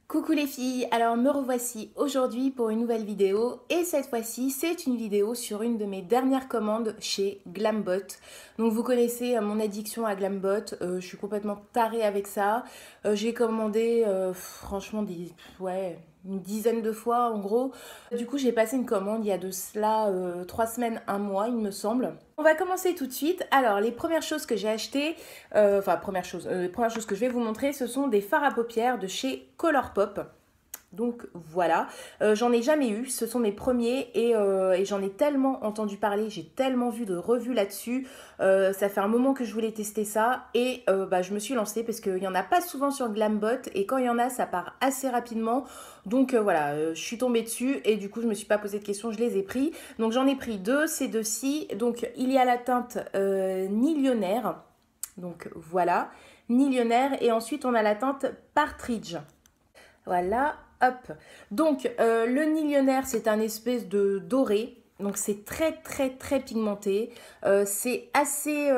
Coucou les filles, alors me revoici aujourd'hui pour une nouvelle vidéo et cette fois-ci c'est une vidéo sur une de mes dernières commandes chez Glambot. Donc vous connaissez mon addiction à Glambot, je suis complètement tarée avec ça. J'ai commandé franchement une dizaine de fois en gros. Du coup j'ai passé une commande il y a de cela 3 semaines, un mois il me semble. On va commencer tout de suite. Alors les premières choses que j'ai achetées, les premières choses que je vais vous montrer, ce sont des fards à paupières de chez Colourpop. Donc voilà, j'en ai jamais eu, ce sont mes premiers et j'en ai tellement entendu parler, j'ai tellement vu de revues là-dessus, ça fait un moment que je voulais tester ça et je me suis lancée parce qu'il n'y en a pas souvent sur Glambot et quand il y en a ça part assez rapidement, donc je suis tombée dessus et du coup je me suis pas posé de questions, je les ai pris. Donc j'en ai pris deux, ces deux-ci, donc il y a la teinte Nillionnaire, donc voilà, Nillionnaire et ensuite on a la teinte Partridge. Voilà, hop. Donc, le Nillionnaire, c'est un espèce de doré. Donc, c'est très pigmenté. C'est assez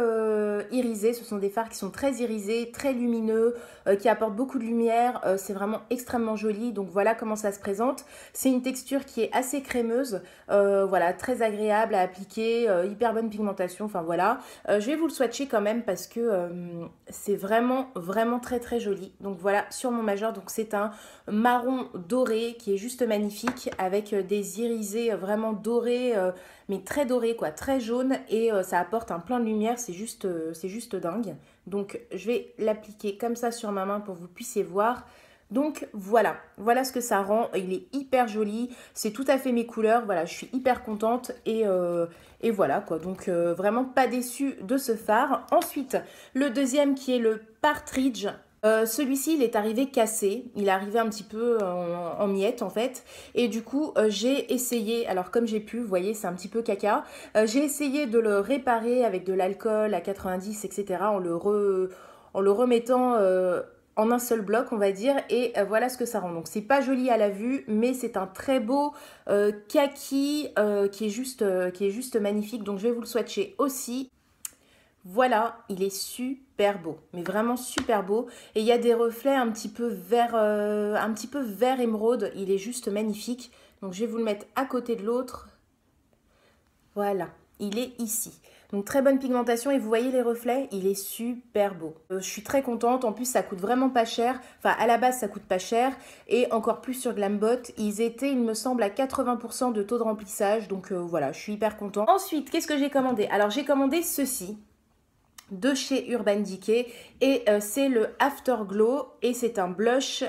irisé. Ce sont des fards qui sont très irisés, très lumineux, qui apportent beaucoup de lumière. C'est vraiment extrêmement joli. Donc, voilà comment ça se présente. C'est une texture qui est assez crémeuse. Voilà, très agréable à appliquer. Hyper bonne pigmentation. Enfin, voilà. Je vais vous le swatcher quand même parce que c'est vraiment très joli. Donc, voilà, sur mon majeur. Donc, c'est un marron doré qui est juste magnifique avec des irisés vraiment dorés mais très dorés quoi, très jaune et ça apporte un plein de lumière, c'est juste dingue. Donc je vais l'appliquer comme ça sur ma main pour que vous puissiez voir. Donc voilà ce que ça rend, il est hyper joli, c'est tout à fait mes couleurs, voilà, je suis hyper contente et voilà quoi, donc vraiment pas déçue de ce fard. Ensuite, le deuxième qui est le Partridge. Celui-ci, il est arrivé cassé, il est arrivé un petit peu en miettes en fait, et du coup j'ai essayé, alors comme j'ai pu, vous voyez c'est un petit peu caca, j'ai essayé de le réparer avec de l'alcool à 90 etc. En le remettant en un seul bloc on va dire, et voilà ce que ça rend. Donc c'est pas joli à la vue, mais c'est un très beau kaki qui est juste magnifique, donc je vais vous le swatcher aussi. Voilà, il est super beau, mais vraiment super beau. Et il y a des reflets un petit peu vert émeraude. Il est juste magnifique. Donc je vais vous le mettre à côté de l'autre. Voilà, il est ici. Donc très bonne pigmentation et vous voyez les reflets, il est super beau. Je suis très contente, en plus ça coûte vraiment pas cher. Enfin à la base ça coûte pas cher et encore plus sur Glambot. Ils étaient il me semble à 80% de taux de remplissage, donc voilà, je suis hyper contente. Ensuite, qu'est-ce que j'ai commandé? Alors j'ai commandé ceci de chez Urban Decay et c'est le Afterglow et c'est un blush,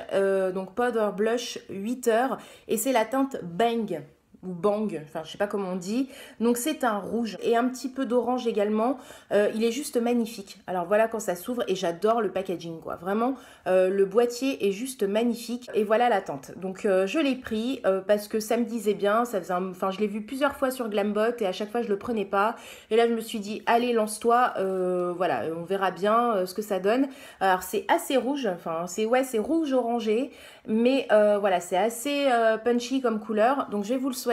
donc powder blush 8 heures et c'est la teinte Bang ou Bang, enfin je sais pas comment on dit. Donc c'est un rouge et un petit peu d'orange également. Il est juste magnifique. Alors voilà quand ça s'ouvre et j'adore le packaging quoi. Vraiment le boîtier est juste magnifique et voilà la teinte. Donc je l'ai pris parce que ça me disait bien. Ça faisait enfin je l'ai vu plusieurs fois sur Glambot et à chaque fois je le prenais pas. Et là je me suis dit allez lance-toi. Voilà on verra bien ce que ça donne. Alors c'est assez rouge. Enfin c'est rouge orangé. Mais voilà, c'est assez punchy comme couleur. Donc je vais vous le swatcher.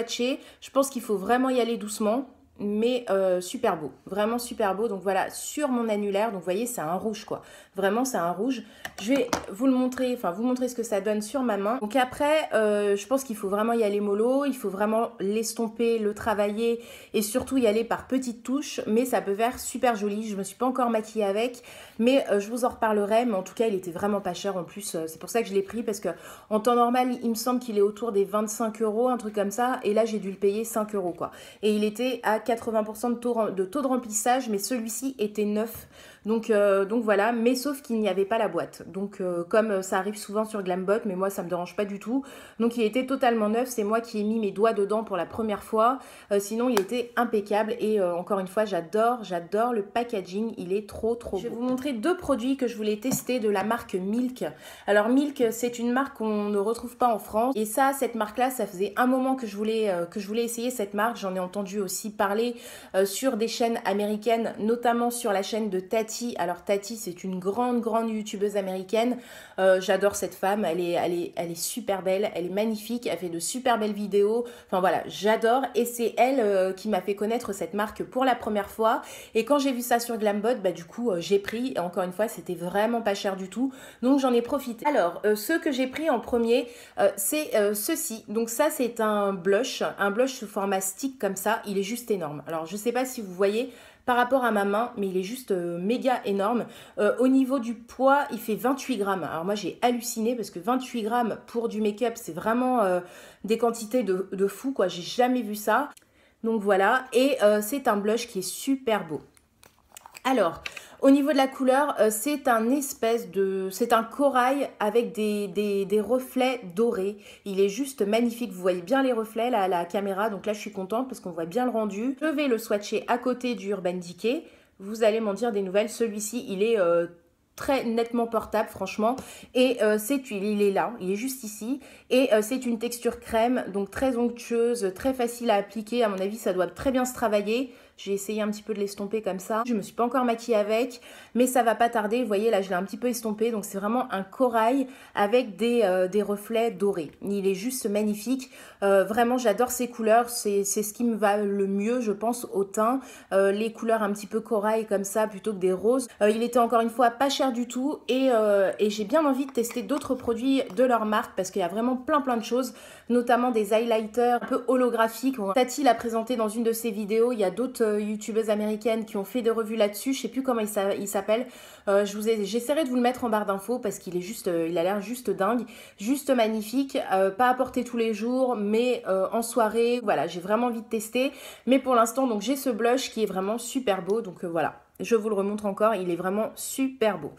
Je pense qu'il faut vraiment y aller doucement. Mais super beau, vraiment super beau. Donc voilà, sur mon annulaire, donc vous voyez, c'est un rouge quoi. Vraiment, c'est un rouge. Je vais vous le montrer, enfin vous montrer ce que ça donne sur ma main. Donc après, je pense qu'il faut vraiment y aller mollo. Il faut vraiment l'estomper, le travailler et surtout y aller par petites touches. Mais ça peut faire super joli. Je me suis pas encore maquillée avec, mais je vous en reparlerai. Mais en tout cas, il était vraiment pas cher en plus. C'est pour ça que je l'ai pris parce que en temps normal, il me semble qu'il est autour des 25 euros, un truc comme ça. Et là, j'ai dû le payer 5 euros quoi. Et il était à 80% de taux de remplissage, mais celui-ci était neuf. Donc voilà, mais sauf qu'il n'y avait pas la boîte. Donc comme ça arrive souvent sur Glambot, mais moi ça me dérange pas du tout. Donc il était totalement neuf, c'est moi qui ai mis mes doigts dedans pour la première fois. Sinon il était impeccable et encore une fois j'adore le packaging, il est trop beau. Je vais vous montrer deux produits que je voulais tester de la marque Milk. Alors Milk c'est une marque qu'on ne retrouve pas en France et ça, cette marque là, ça faisait un moment que je voulais essayer cette marque. J'en ai entendu aussi parler sur des chaînes américaines, notamment sur la chaîne de Ted Tati. Alors Tati, c'est une grande youtubeuse américaine. J'adore cette femme, elle est super belle, elle est magnifique, elle fait de super belles vidéos. Enfin voilà, j'adore et c'est elle qui m'a fait connaître cette marque pour la première fois. Et quand j'ai vu ça sur Glambot, bah du coup j'ai pris. Et encore une fois, c'était vraiment pas cher du tout, donc j'en ai profité. Alors, ce que j'ai pris en premier, c'est ceci. Donc ça, c'est un blush sous format stick comme ça. Il est juste énorme. Alors, je sais pas si vous voyez par rapport à ma main, mais il est juste méga énorme. Au niveau du poids, il fait 28 grammes. Alors moi, j'ai halluciné parce que 28 grammes pour du make-up, c'est vraiment des quantités de fou, quoi. J'ai jamais vu ça. Donc voilà, et c'est un blush qui est super beau. Alors, au niveau de la couleur, c'est un corail avec des reflets dorés. Il est juste magnifique. Vous voyez bien les reflets là, à la caméra. Donc là, je suis contente parce qu'on voit bien le rendu. Je vais le swatcher à côté du Urban Decay. Vous allez m'en dire des nouvelles. Celui-ci, il est très nettement portable, franchement. Et il est là, il est juste ici. Et c'est une texture crème, donc très onctueuse, très facile à appliquer. À mon avis, ça doit très bien se travailler. J'ai essayé un petit peu de l'estomper comme ça. Je me suis pas encore maquillée avec, mais ça va pas tarder. Vous voyez, là, je l'ai un petit peu estompé. Donc, c'est vraiment un corail avec des reflets dorés. Il est juste magnifique. Vraiment, j'adore ces couleurs. C'est ce qui me va le mieux, je pense, au teint. Les couleurs un petit peu corail comme ça, plutôt que des roses. Il était encore une fois pas cher du tout. Et j'ai bien envie de tester d'autres produits de leur marque parce qu'il y a vraiment plein de choses, notamment des highlighters un peu holographiques. Tati l'a présenté dans une de ses vidéos. Il y a d'autres youtubeuses américaines qui ont fait des revues là-dessus. Je sais plus comment il s'appelle. J'essaierai de vous le mettre en barre d'infos parce qu'il est juste, il a l'air juste dingue, juste magnifique. Pas à porter tous les jours, mais en soirée. Voilà, j'ai vraiment envie de tester. Mais pour l'instant, donc j'ai ce blush qui est vraiment super beau. Donc voilà, je vous le remontre encore. Il est vraiment super beau.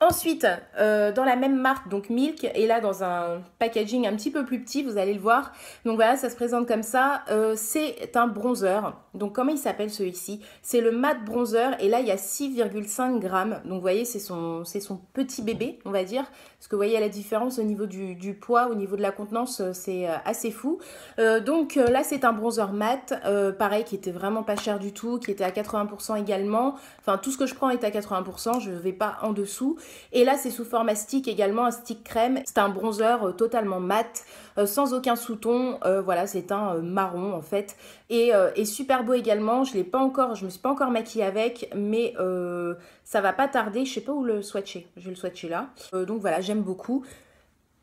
Ensuite, dans la même marque, donc Milk, et là dans un packaging un petit peu plus petit, vous allez le voir. Donc voilà, ça se présente comme ça. C'est un bronzer. Donc comment il s'appelle celui-ci? C'est le matte bronzer et là il y a 6,5 grammes. Donc vous voyez, c'est son petit bébé, on va dire. Parce que vous voyez la différence au niveau du poids, au niveau de la contenance, c'est assez fou. Donc là c'est un bronzer mat, pareil, qui était vraiment pas cher du tout, qui était à 80% également. Enfin tout ce que je prends est à 80%, je ne vais pas en dessous. Et là c'est sous format stick également, un stick crème. C'est un bronzer totalement mat, sans aucun sous-ton. Voilà, c'est un marron en fait. Et super beau également. Je me suis pas encore maquillée avec, mais ça va pas tarder. Je sais pas où le swatcher. Je vais le swatcher là. Donc voilà, j'aime beaucoup.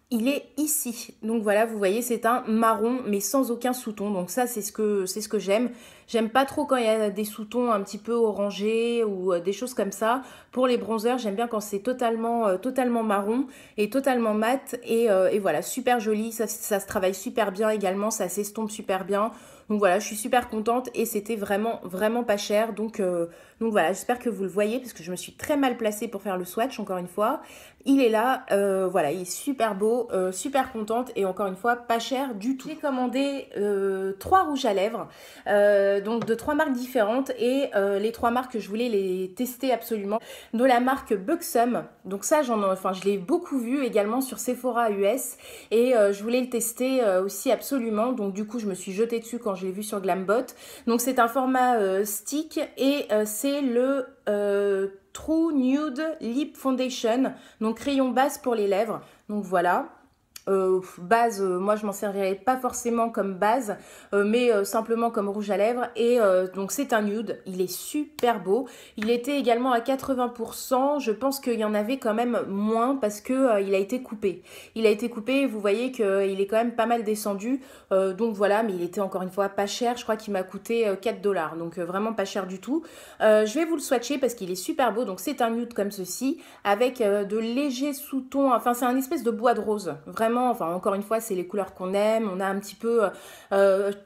Il est ici. Donc voilà, vous voyez, c'est un marron, mais sans aucun sous-ton. Donc ça, c'est ce que j'aime. J'aime pas trop quand il y a des sous-tons un petit peu orangés ou des choses comme ça. Pour les bronzers, j'aime bien quand c'est totalement marron et totalement mat. Et voilà, super joli. Ça se travaille super bien également. Ça s'estompe super bien. Donc voilà, je suis super contente et c'était vraiment pas cher. Donc voilà, j'espère que vous le voyez parce que je me suis très mal placée pour faire le swatch, encore une fois. Il est là, voilà, il est super beau, super contente et encore une fois, pas cher du tout. J'ai commandé 3 rouges à lèvres, donc de 3 marques différentes et les 3 marques, je voulais les tester absolument. De la marque Buxom, donc ça, je l'ai beaucoup vu également sur Sephora US et je voulais le tester aussi absolument. Donc du coup, je me suis jetée dessus quand je l'ai vu sur Glambot. Donc c'est un format stick et c'est le True Nude Lip Foundation, donc crayon base pour les lèvres. Donc voilà. Base, moi je m'en servirais pas forcément comme base, mais simplement comme rouge à lèvres. Et donc c'est un nude, il est super beau. Il était également à 80%, je pense qu'il y en avait quand même moins parce que il a été coupé. Il a été coupé, vous voyez qu'il est quand même pas mal descendu. Donc voilà, mais il était encore une fois pas cher, je crois qu'il m'a coûté 4 $, donc vraiment pas cher du tout. Je vais vous le swatcher parce qu'il est super beau. Donc c'est un nude comme ceci, avec de légers sous-tons, enfin c'est un espèce de bois de rose, vraiment. Enfin, encore une fois, c'est les couleurs qu'on aime. On a un petit peu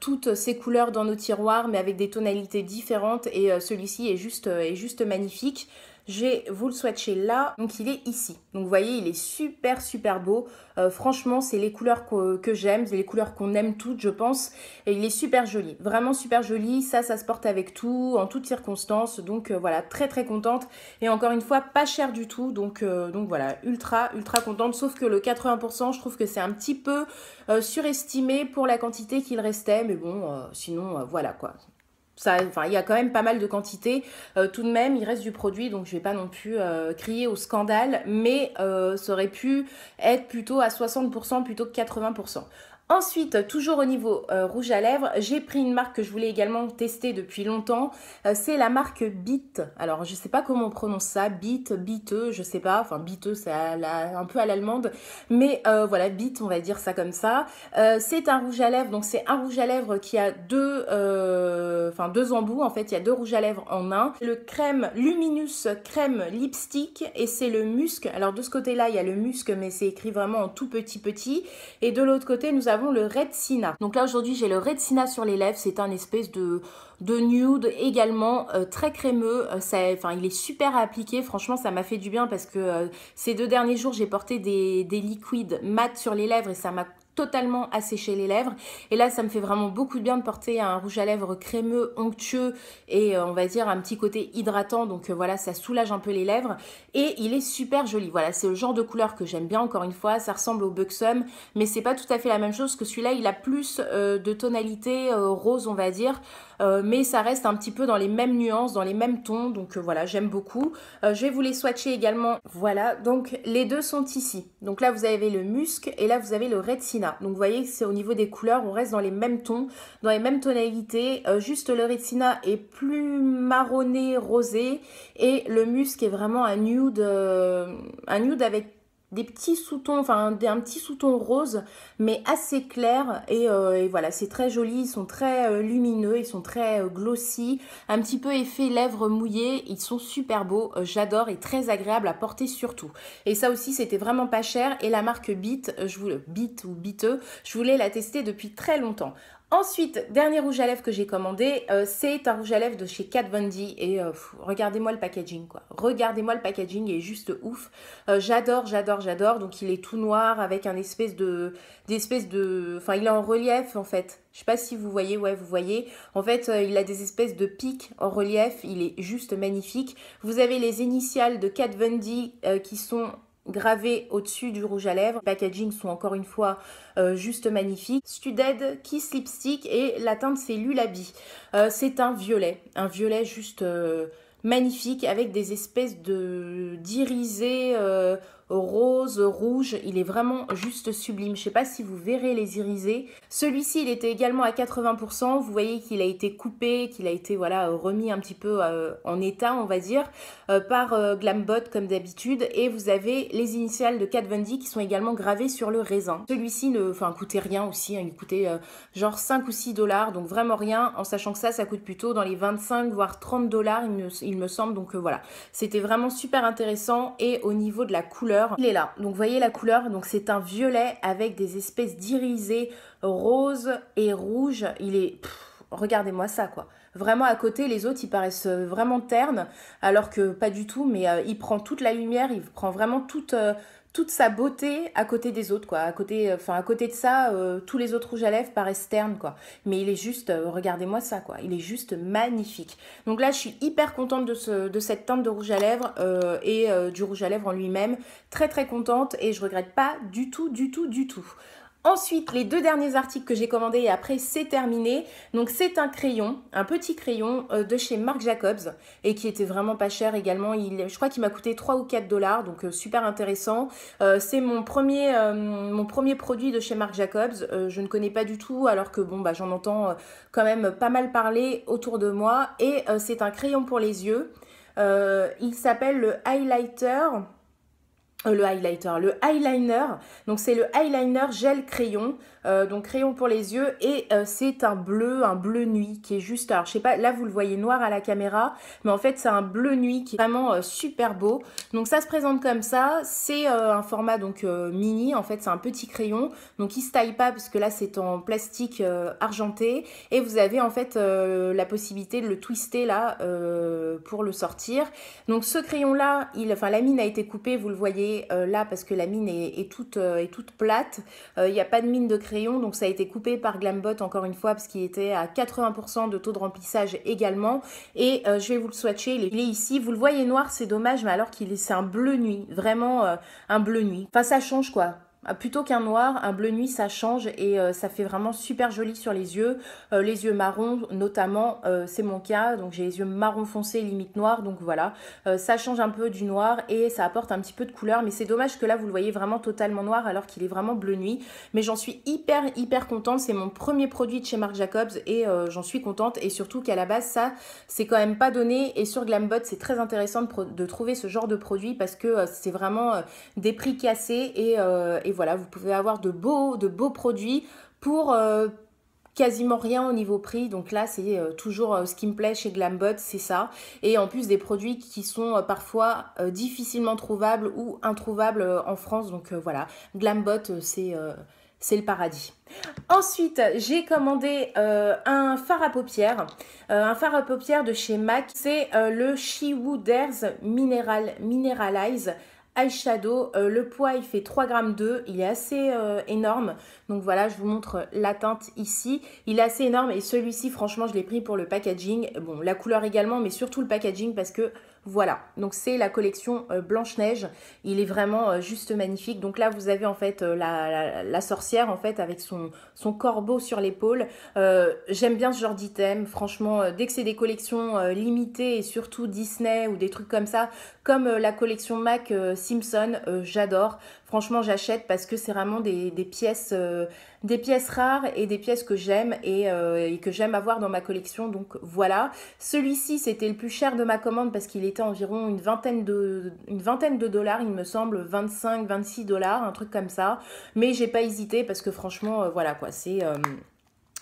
toutes ces couleurs dans nos tiroirs, mais avec des tonalités différentes. Et celui-ci est juste magnifique. Je vais vous le swatcher là. Donc, il est ici. Donc, vous voyez, il est super beau. Franchement, c'est les couleurs que j'aime. C'est les couleurs qu'on aime toutes, je pense. Et il est super joli. Vraiment super joli. Ça se porte avec tout, en toutes circonstances. Donc, voilà, très contente. Et encore une fois, pas cher du tout. Donc voilà, ultra contente. Sauf que le 80%, je trouve que c'est un petit peu surestimé pour la quantité qu'il restait. Mais bon, sinon, voilà quoi. ça, enfin, il y a quand même pas mal de quantité. Tout de même, il reste du produit, donc je vais pas non plus crier au scandale, mais ça aurait pu être plutôt à 60% plutôt que 80%. Ensuite, toujours au niveau rouge à lèvres, j'ai pris une marque que je voulais également tester depuis longtemps. C'est la marque Beat. Alors, je sais pas comment on prononce ça. Beat, Beateux, je sais pas. Enfin, Beateux, c'est un peu à l'allemande. Mais voilà, Beat, on va dire ça comme ça. C'est un rouge à lèvres. Donc, c'est un rouge à lèvres qui a deux embouts. En fait, il y a deux rouges à lèvres en un. Le crème Luminous crème lipstick et c'est le musc. Alors, de ce côté-là, il y a le musc, mais c'est écrit vraiment en tout petit. Et de l'autre côté, nous avons le Red Sienna. Donc là aujourd'hui j'ai le Red Sienna sur les lèvres, c'est un espèce de nude également très crémeux, il est super à appliquer, franchement ça m'a fait du bien parce que ces 2 derniers jours j'ai porté des liquides mat sur les lèvres et ça m'a totalement asséché les lèvres et là ça me fait vraiment beaucoup de bien de porter un rouge à lèvres crémeux, onctueux et on va dire un petit côté hydratant, donc voilà, ça soulage un peu les lèvres et il est super joli. Voilà, c'est le genre de couleur que j'aime bien, encore une fois, ça ressemble au Buxom mais c'est pas tout à fait la même chose que celui-là, il a plus de tonalité rose on va dire, mais ça reste un petit peu dans les mêmes nuances, dans les mêmes tons, donc voilà, j'aime beaucoup. Je vais vous les swatcher également, voilà, donc les deux sont ici. Donc là vous avez le musc et là vous avez le Red Sienna. Donc vous voyez que c'est au niveau des couleurs, on reste dans les mêmes tons, dans les mêmes tonalités, juste le Red Sienna est plus marronné, rosé et le musc est vraiment un nude avec des petits sous-tons, enfin un petit sous-ton rose, mais assez clair et voilà, c'est très joli, ils sont très lumineux, ils sont très glossy, un petit peu effet lèvres mouillées, ils sont super beaux, j'adore et très agréable à porter surtout. Et ça aussi c'était vraiment pas cher et la marque Beat, Beat ou Beateux, je voulais la tester depuis très longtemps. Ensuite, dernier rouge à lèvres que j'ai commandé, c'est un rouge à lèvres de chez Kat Von D et regardez-moi le packaging quoi. Regardez-moi le packaging, il est juste ouf. J'adore. Donc il est tout noir avec un espèce de, enfin il est en relief en fait. Je sais pas si vous voyez, ouais vous voyez. En fait, il a des espèces de pics en relief, il est juste magnifique. Vous avez les initiales de Kat Von D qui sont gravés au-dessus du rouge à lèvres. Les packaging sont encore une fois juste magnifiques. Studded Kiss Lipstick et la teinte c'est Lullaby. C'est un violet juste magnifique avec des espèces de d'irisés rose, rouge, il est vraiment juste sublime. Je sais pas si vous verrez les irisés. Celui-ci, il était également à 80%. Vous voyez qu'il a été coupé, qu'il a été voilà remis un petit peu en état, on va dire, par Glambot comme d'habitude. Et vous avez les initiales de Kat Von D qui sont également gravées sur le raisin. Celui-ci ne coûtait rien aussi, hein. Il coûtait genre 5 ou 6 dollars, donc vraiment rien, en sachant que ça coûte plutôt dans les 25 voire 30 dollars, il me semble. Donc voilà, c'était vraiment super intéressant. Et au niveau de la couleur, il est là, donc vous voyez la couleur, donc c'est un violet avec des espèces d'irisés rose et rouge. Il est, regardez-moi ça quoi. Vraiment à côté, les autres ils paraissent vraiment ternes, alors que pas du tout, mais il prend toute la lumière, il prend vraiment toute sa beauté à côté des autres quoi. À côté de ça, tous les autres rouges à lèvres paraissent ternes quoi. Mais il est juste, regardez-moi ça quoi, il est juste magnifique. Donc là je suis hyper contente de cette teinte de rouge à lèvres et du rouge à lèvres en lui-même. Très contente et je regrette pas du tout. Ensuite, les 2 derniers articles que j'ai commandés et après c'est terminé. Donc c'est un crayon, un petit crayon de chez Marc Jacobs et qui était vraiment pas cher également. Je crois qu'il m'a coûté 3 ou 4 dollars, donc super intéressant. C'est mon premier produit de chez Marc Jacobs. Je ne connais pas du tout alors que bon bah j'en entends quand même pas mal parler autour de moi. Et c'est un crayon pour les yeux. Il s'appelle le eyeliner, donc c'est le eyeliner gel crayon, donc crayon pour les yeux et c'est un bleu nuit qui est juste, alors je sais pas, là vous le voyez noir à la caméra, mais en fait c'est un bleu nuit qui est vraiment super beau. Donc ça se présente comme ça, c'est un format donc mini, en fait c'est un petit crayon, donc il se taille pas parce que là c'est en plastique argenté et vous avez en fait la possibilité de le twister là pour le sortir. Donc ce crayon là, la mine a été coupée, vous le voyez là parce que la mine est toute plate, il n'y a pas de mine de crayon, donc ça a été coupé par Glambot encore une fois parce qu'il était à 80% de taux de remplissage également. Et je vais vous le swatcher, il est ici, vous le voyez noir, c'est dommage, mais alors c'est un bleu nuit, vraiment un bleu nuit. Enfin ça change quoi. Plutôt qu'un noir, un bleu nuit ça change et ça fait vraiment super joli sur les yeux marrons notamment, c'est mon cas, donc j'ai les yeux marron foncé limite noir, donc voilà, ça change un peu du noir et ça apporte un petit peu de couleur, mais c'est dommage que là vous le voyez vraiment totalement noir alors qu'il est vraiment bleu nuit, mais j'en suis hyper contente, c'est mon premier produit de chez Marc Jacobs et j'en suis contente et surtout qu'à la base ça c'est quand même pas donné et sur Glambot c'est très intéressant de trouver ce genre de produit parce que c'est vraiment des prix cassés et voilà, vous pouvez avoir de beaux produits pour quasiment rien au niveau prix. Donc là, c'est toujours ce qui me plaît chez Glambot, c'est ça. Et en plus des produits qui sont parfois difficilement trouvables ou introuvables en France. Donc voilà, Glambot, c'est le paradis. Ensuite, j'ai commandé un fard à paupières de chez MAC. C'est le She Woo Dares Mineralize eyeshadow. Le poids il fait 3,2 g, il est assez énorme, donc voilà, je vous montre la teinte ici, il est assez énorme et celui-ci franchement je l'ai pris pour le packaging, bon la couleur également mais surtout le packaging parce que voilà, donc c'est la collection Blanche-Neige, il est vraiment juste magnifique. Donc là vous avez en fait la sorcière en fait avec son corbeau sur l'épaule. J'aime bien ce genre d'item, franchement dès que c'est des collections limitées et surtout Disney ou des trucs comme ça, comme la collection MAC Simpson, j'adore. Franchement j'achète parce que c'est vraiment des pièces rares et des pièces que j'aime et que j'aime avoir dans ma collection. Donc voilà, celui-ci c'était le plus cher de ma commande parce qu'il était environ une vingtaine de dollars, il me semble, 25-26 $, un truc comme ça. Mais j'ai pas hésité parce que franchement voilà quoi, c'est...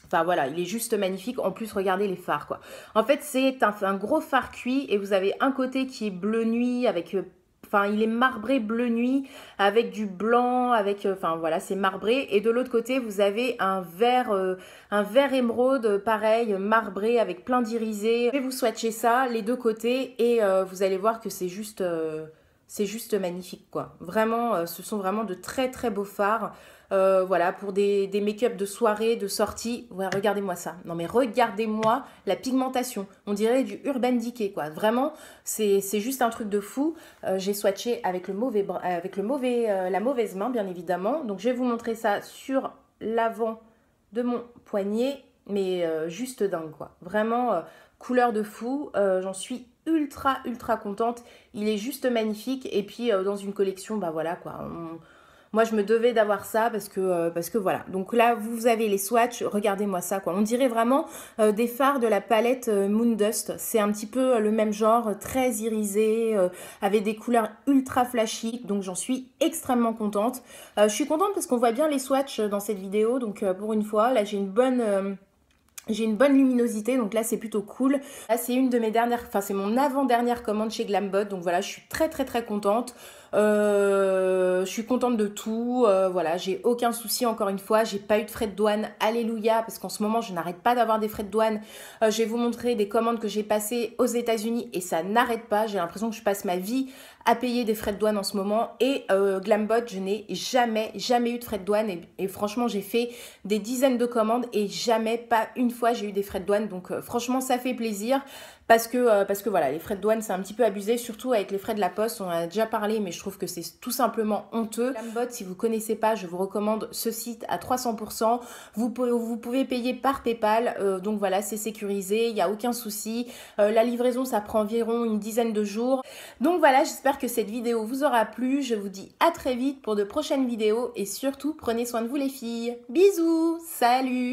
Enfin voilà, il est juste magnifique. En plus, regardez les fards quoi. En fait, c'est un gros fard cuit et vous avez un côté qui est bleu nuit avec... Enfin, il est marbré bleu nuit avec du blanc, avec... Enfin voilà, c'est marbré. Et de l'autre côté, vous avez un vert émeraude, pareil, marbré avec plein d'irisés. Je vais vous swatcher ça, les deux côtés, et vous allez voir que c'est juste magnifique quoi. Vraiment, ce sont vraiment de très beaux fards. Voilà, pour des make-up de soirée, de sortie. Ouais, regardez-moi ça. Non mais regardez-moi la pigmentation. On dirait du Urban Decay quoi. Vraiment, c'est juste un truc de fou. J'ai swatché avec la mauvaise main bien évidemment. Donc je vais vous montrer ça sur l'avant de mon poignet. Mais juste dingue quoi. Vraiment, couleur de fou. J'en suis ultra contente. Il est juste magnifique. Et puis dans une collection, bah voilà quoi. Moi, je me devais d'avoir ça parce que voilà. Donc là, vous avez les swatchs. Regardez-moi ça, quoi. On dirait vraiment des fards de la palette Moondust. C'est un petit peu le même genre, très irisé, avec des couleurs ultra flashy. Donc, j'en suis extrêmement contente. Je suis contente parce qu'on voit bien les swatchs dans cette vidéo. Donc, pour une fois, là, j'ai une bonne luminosité, donc là c'est plutôt cool. Là c'est une de mes dernières, enfin c'est mon avant-dernière commande chez Glambot, donc voilà, je suis très contente. Je suis contente de tout, voilà, j'ai aucun souci, encore une fois, j'ai pas eu de frais de douane, alléluia, parce qu'en ce moment je n'arrête pas d'avoir des frais de douane. Je vais vous montrer des commandes que j'ai passées aux États-Unis et ça n'arrête pas, j'ai l'impression que je passe ma vie à payer des frais de douane en ce moment. Et Glambot, je n'ai jamais eu de frais de douane et franchement j'ai fait des dizaines de commandes et jamais, pas une fois, j'ai eu des frais de douane. Donc franchement ça fait plaisir parce que voilà, les frais de douane c'est un petit peu abusé, surtout avec les frais de la poste. On en a déjà parlé mais je trouve que c'est tout simplement honteux. Glambot, si vous ne connaissez pas, je vous recommande ce site à 300%. Vous pouvez payer par PayPal, donc voilà, c'est sécurisé, il n'y a aucun souci. La livraison ça prend environ une dizaine de jours. Donc voilà, j'espère que cette vidéo vous aura plu. Je vous dis à très vite pour de prochaines vidéos et surtout prenez soin de vous les filles. Bisous, salut!